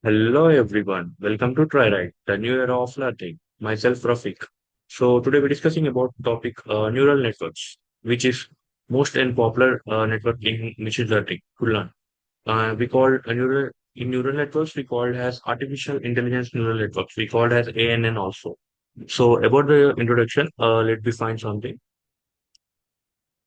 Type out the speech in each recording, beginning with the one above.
Hello everyone, welcome to TriRide, the new era of learning. Myself Rafiq. So today we're discussing about topic neural networks, which is most and popular network in machine learning to learn. We call neural networks we call it as artificial intelligence neural networks. We call it as ANN also. So about the introduction, let me find something.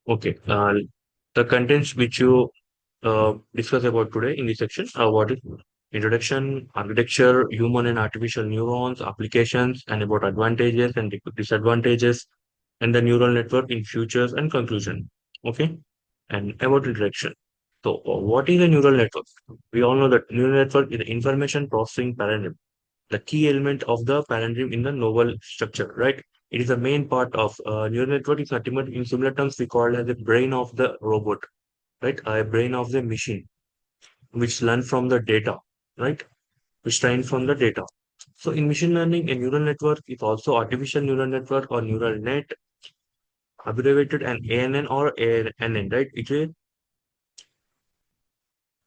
Okay, the contents which you discuss about today in this section are what is introduction, architecture, human and artificial neurons, applications, and about advantages and disadvantages, and the neural network in futures and conclusion. Okay, and about introduction. So, what is a neural network? We all know that neural network is the information processing paradigm, the key element of the paradigm in the novel structure, right? It is the main part of neural network is ultimate in similar terms we call as the brain of the robot, right? A brain of the machine, which learn from the data, right? Which train from the data. So in machine learning, a neural network is also artificial neural network or neural net, abbreviated an ANN or ANN, right? It is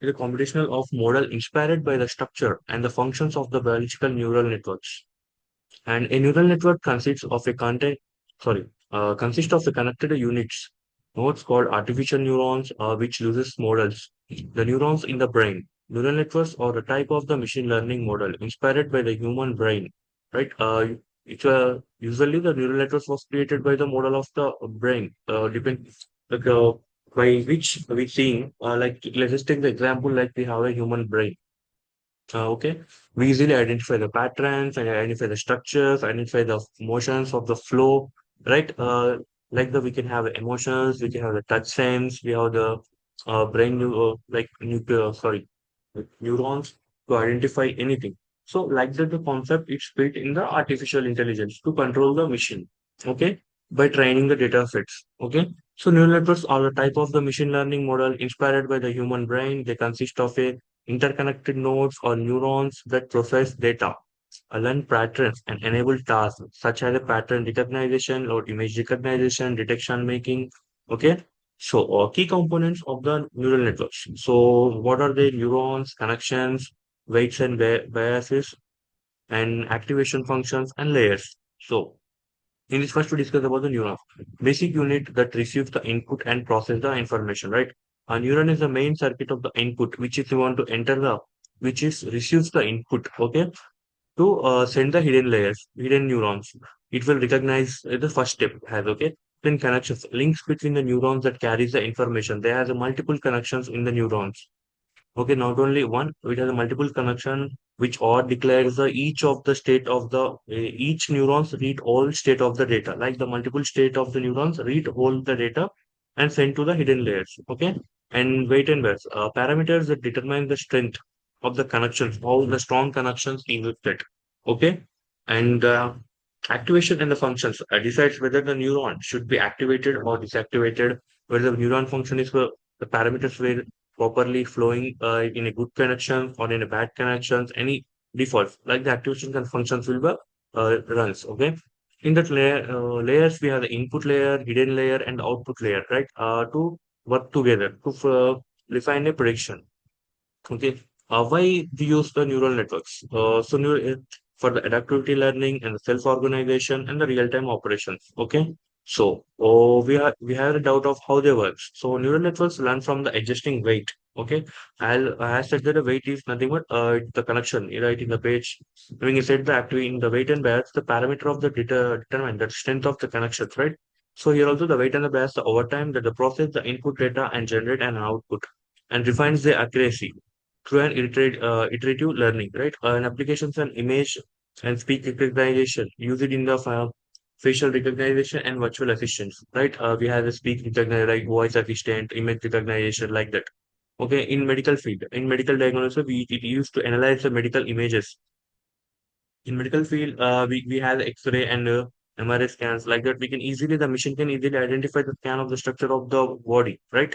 a combination of model inspired by the structure and the functions of the biological neural networks. And a neural network consists of the connected units, nodes called artificial neurons, which uses models. The neurons in the brain. Neural networks are a type of the machine learning model inspired by the human brain, right? Usually the neural networks was created by the model of the brain, like, by which we seeing, like let's just take the example like we have a human brain. Okay, we easily identify the patterns and identify the structures, identify the motions of the flow, right? Like the we can have emotions, we can have the touch sense, we have the like nuclear, sorry, like neurons to identify anything. So, like that, the concept is built in the artificial intelligence to control the machine. Okay, by training the data sets. Okay, so neural networks are a type of the machine learning model inspired by the human brain. They consist of a interconnected nodes or neurons that process data, learn patterns, and enable tasks such as a pattern recognition or image recognition, detection making. Okay, so key components of the neural networks. So, what are the neurons, connections, weights and biases, and activation functions and layers? So, in this first, we discuss about the neuron, basic unit that receives the input and process the information, right? A neuron is the main circuit of the input, which is you want to enter the, which is receives the input, okay, to send the hidden layers, hidden neurons. It will recognize the first step has, okay. Then connections, links between the neurons that carries the information. There are multiple connections in the neurons. Okay, not only one, it has a multiple connection which all declares the each of the state of the each neurons read all state of the data. Like the multiple state of the neurons read all the data and send to the hidden layers. Okay, and weight and bears parameters that determine the strength of the connections, how the strong connections existed. Okay, and activation and the functions decides whether the neuron should be activated or deactivated. Whether the neuron function is the parameters were properly flowing in a good connection or in a bad connections, any defaults like the activation and functions will be runs. Okay. In that layers, we have the input layer, hidden layer, and output layer, right? To work together to define a prediction. Okay. Why we use the neural networks? For the adaptivity learning and the self-organization and the real-time operations. Okay. So, we have a doubt of how they work. So, neural networks learn from the adjusting weight. Okay. I said that the weight is nothing but the connection, right? In the page, when you said the activity in the weight and bias, the parameter of the determine the strength of the connections, right? So, here also the weight and the bias, the overtime that the process the input data and generate an output and refines the accuracy through an iterative learning, right? An applications and image and speech recognition, use it in the facial recognition and virtual assistants, right? We have a speech recognition like voice assistant, image recognition, like that. Okay, in medical field, in medical diagnosis, we it used to analyze the medical images. In medical field, we have X-ray and MRI scans like that. We can easily the machine can easily identify the scan of the structure of the body, right?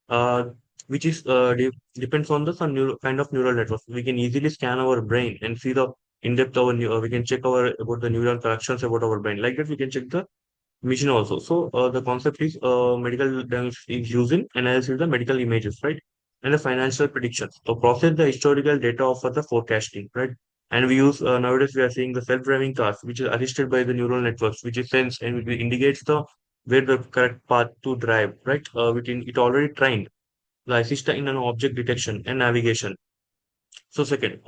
uh, which is depends on the some kind of neural network. We can easily scan our brain and see the in-depth our we can check our about the neural connections about our brain. Like that, we can check the mission also. So the concept is medical diagnosis is using analysis the medical images, right? and the financial predictions. So process the historical data for the forecasting, right? And we use nowadays we are seeing the self-driving cars, which is assisted by the neural networks, which is sense and it indicates the where the correct path to drive, right? Within it already trained the assistant in an object detection and navigation. So second,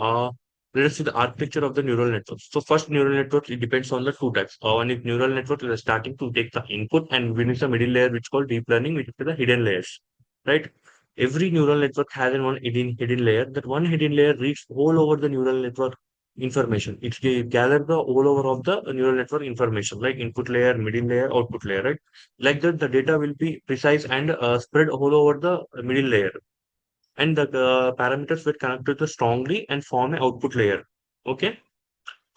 let us see the architecture of the neural networks. So first neural network, it depends on the two types. One is neural network is starting to take the input and when it's a middle layer, which is called deep learning, which is the hidden layers, right? Every neural network has an one hidden layer. That one hidden layer reads all over the neural network information. Gather the all over of the neural network information, like input layer, middle layer, output layer, right? Like that, the data will be precise and spread all over the middle layer and the parameters were connected to strongly and form an output layer. Okay.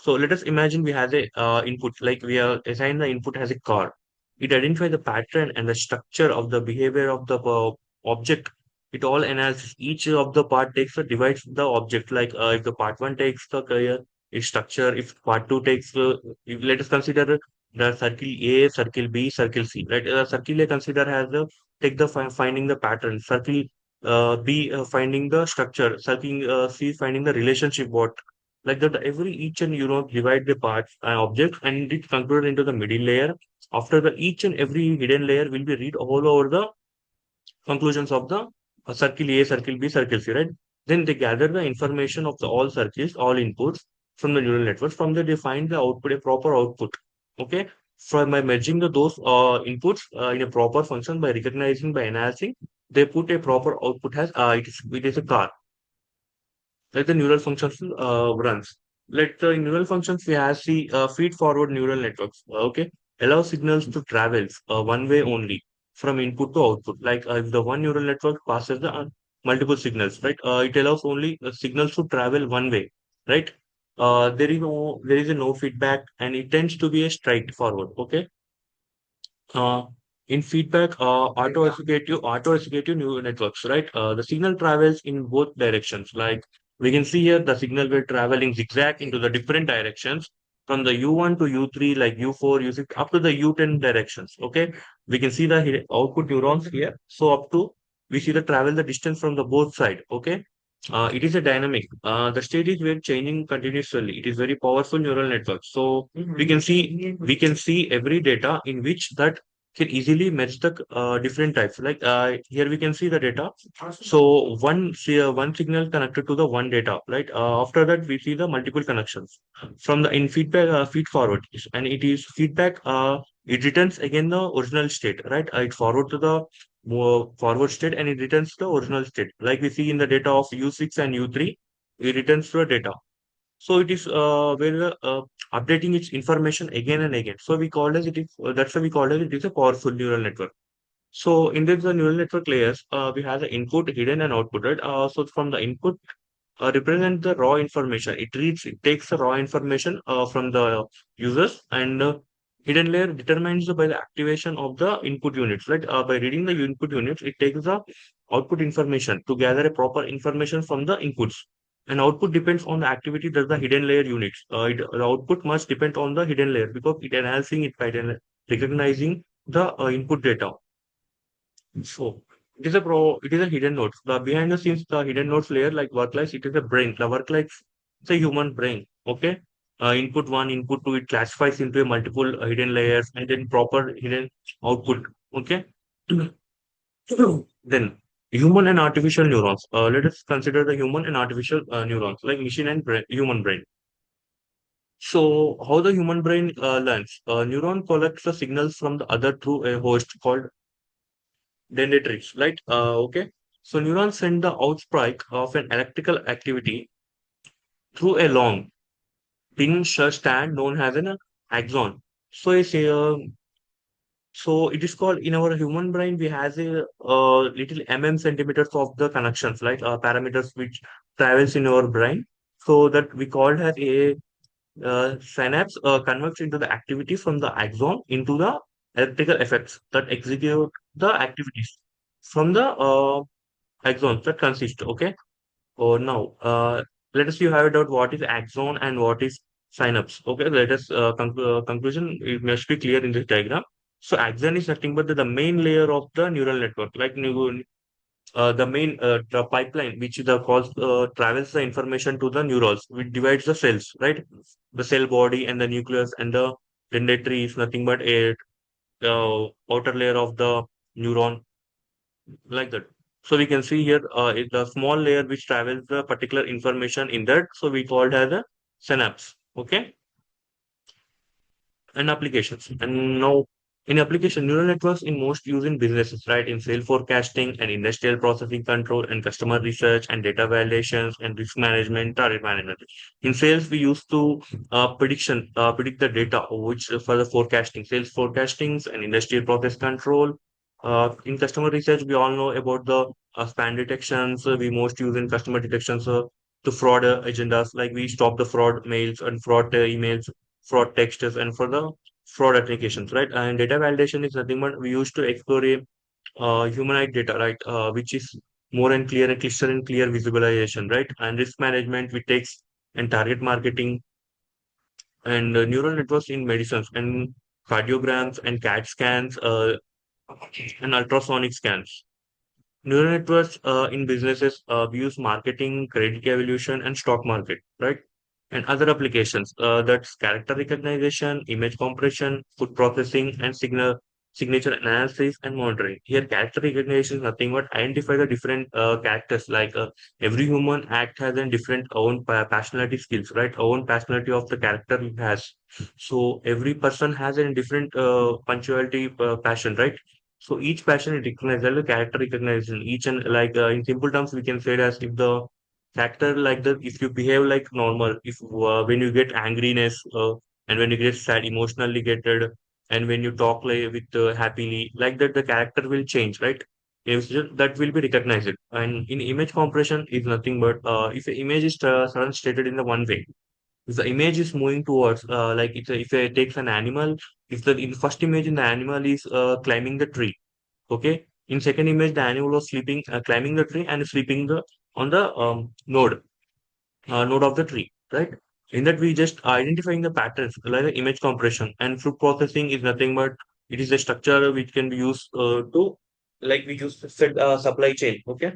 So let us imagine we have a input, like we are assign the input as a car. It identify the pattern and the structure of the behavior of the object. It all analyzes each of the part takes the divides the object. Like if the part one takes the its structure, if part two takes if let us consider the circle A, circle B, circle C. Right, circle A consider has the take the finding the pattern. Circle B finding the structure. Circle C finding the relationship what like that every each and divide the parts and objects and it concluded into the middle layer after the each and every hidden layer will be read all over the conclusions of the circle A, circle B, circle C, right? Then they gather the information of the all circles, all inputs from the neural network. From there, they find the output, a proper output. Okay. From by merging those inputs in a proper function by recognizing, by analyzing, they put a proper output as it is a car like the neural functions runs. Like the neural functions, we have the feed forward neural networks. Okay, allow signals to travel one way only from input to output. Like if the one neural network passes the multiple signals, right? It allows only signals to travel one way, right? There is a no feedback, and it tends to be a straightforward. Okay, uh, in feedback, auto-executive neural networks, right? The signal travels in both directions. Like we can see here, the signal will travel in zigzag into the different directions from the U1 to U3, like U4, U6, up to the U10 directions. Okay, we can see the output neurons here. So up to we see the travel the distance from the both side. Okay, it is a dynamic. The state is very changing continuously. It is very powerful neural network. So we can see every data in which that can easily match the different types. Like here we can see the data. So one signal connected to the one data. Right. After that we see the multiple connections from the in feedback feed forward, and it is feedback. It returns again the original state. Right. It forward to the more forward state and it returns the original state. Like we see in the data of U6 and U3, it returns to the data. So it is where updating its information again and again. So we call as it is that's why we call it is a powerful neural network. So in this the neural network layers, we have the input, hidden, and output. Right? So from the input represent the raw information. It takes the raw information from the users and hidden layer determines by the activation of the input units. Right? By reading the input units, it takes the output information to gather a proper information from the inputs. And output depends on the activity that the hidden layer units. The output must depend on the hidden layer because it enhancing it by recognizing the input data. So it is a hidden nodes. The behind the scenes, the hidden nodes layer like work life, it is a brain. The work life it's a human brain. Okay. Input one, input two, it classifies into a multiple hidden layers and then proper hidden output. Okay. Then human and artificial neurons. Let us consider the human and artificial neurons, like machine and human brain. So how the human brain learns? Neuron collects the signals from the other through a host called dendrites, right? Okay. So neurons send the outspike of an electrical activity through a long thin strand known as an axon. So it is called in our human brain we has a little centimeters of the connections, like parameters which travels in our brain. So that we called as a synapse converts into the activity from the axon into the electrical effects that execute the activities from the axons that consist. Okay. Oh, now, let us you have it out what is axon and what is synapse. Okay, let us conclusion. It must be clear in this diagram. So axon is nothing but the main layer of the neural network, like the main the pipeline which the calls travels the information to the neurons, which divides the cells, right? The cell body and the nucleus and the dendrite is nothing but a outer layer of the neuron, like that. So we can see here is the small layer which travels the particular information in that. So we call it as a synapse. Okay, and applications. And now, in application, neural networks in most use in businesses, right? In sales forecasting and industrial processing control and customer research and data validations and risk management, target management. In sales, we used to predict the data, which for the forecasting, sales forecastings and industrial process control. In customer research, we all know about the spam detections. We most use in customer detections to fraud agendas, like we stop the fraud mails and fraud emails, fraud texts, and for the fraud applications, right? And data validation is nothing but we used to explore a humanized data, right? Which is more and clear and clear and clear visualization, right? And risk management, we takes and target marketing and neural networks in medicines and cardiograms and CAT scans and ultrasonic scans. Neural networks in businesses we use marketing, credit evaluation, and stock market, right? And other applications that's character recognition, image compression, food processing, and signature analysis and monitoring. Here, character recognition is nothing but identify the different characters. Like every human act has a different own personality skills, right? Own personality of the character he has. So every person has a different punctuality passion, right? So each passion is recognized as a character recognition. Each and like in simple terms, we can say it as if the factor like that, if you behave like normal, if when you get angriness and when you get sad, emotionally getted, and when you talk like with happily, like that, the character will change, right? That will be recognized. And in image compression is nothing but if the image is sudden stated in the one way, if the image is moving towards like if it takes an animal, if the in first image in the animal is climbing the tree, okay, in second image the animal was sleeping climbing the tree and sleeping the on the node of the tree, right? In that we just identifying the patterns like the image compression. And fruit processing is nothing but it is a structure which can be used to like we use said supply chain, okay.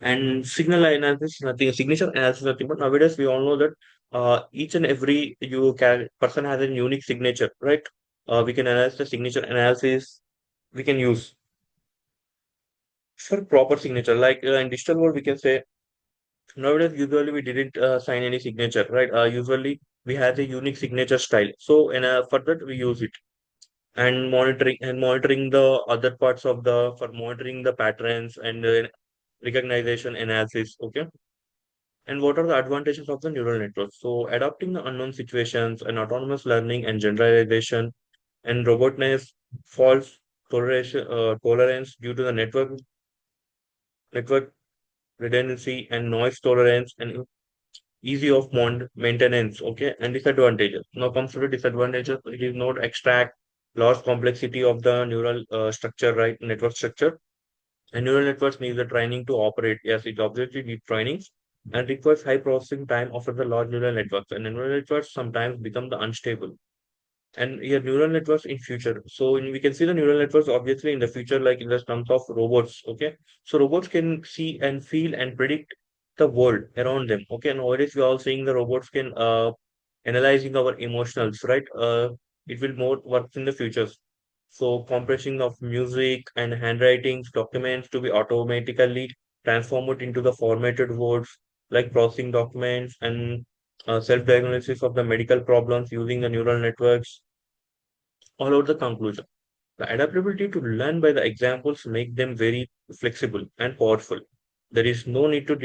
And signal analysis nothing, signature analysis nothing but nowadays we all know that each and every you can person has a unique signature, right? We can analyze the signature analysis, we can use for proper signature. Like in digital world, we can say nowadays usually we didn't sign any signature, right? Usually we have a unique signature style. So and for that we use it. And monitoring the other parts of the for monitoring the patterns and recognition analysis. Okay. And what are the advantages of the neural network? So adapting the unknown situations and autonomous learning and generalization and robustness, false tolerance due to the network redundancy and noise tolerance and easy of maintenance, okay. And disadvantages, now comes to the disadvantages. It is not extract large complexity of the neural structure, right? Network structure. And neural networks need the training to operate. Yes, it obviously need trainings and requires high processing time of the large neural networks. And neural networks sometimes become the unstable. And yeah, neural networks in future. So we can see the neural networks obviously in the future, like in the terms of robots. Okay, so robots can see and feel and predict the world around them. Okay, nowadays we are all seeing the robots can analyzing our emotionals, right? It will more work in the futures. So compressing of music and handwritings, documents to be automatically transformed into the formatted words, like processing documents and self-diagnosis of the medical problems using the neural networks. All out the conclusion. The adaptability to learn by the examples make them very flexible and powerful. There is no need to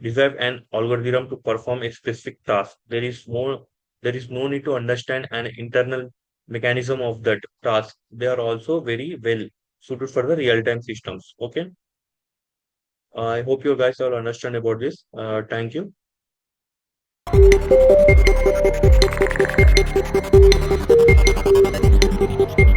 develop an algorithm to perform a specific task. There is no need to understand an internal mechanism of that task. They are also very well suited for the real-time systems. Okay. I hope you guys all understand about this. Thank you.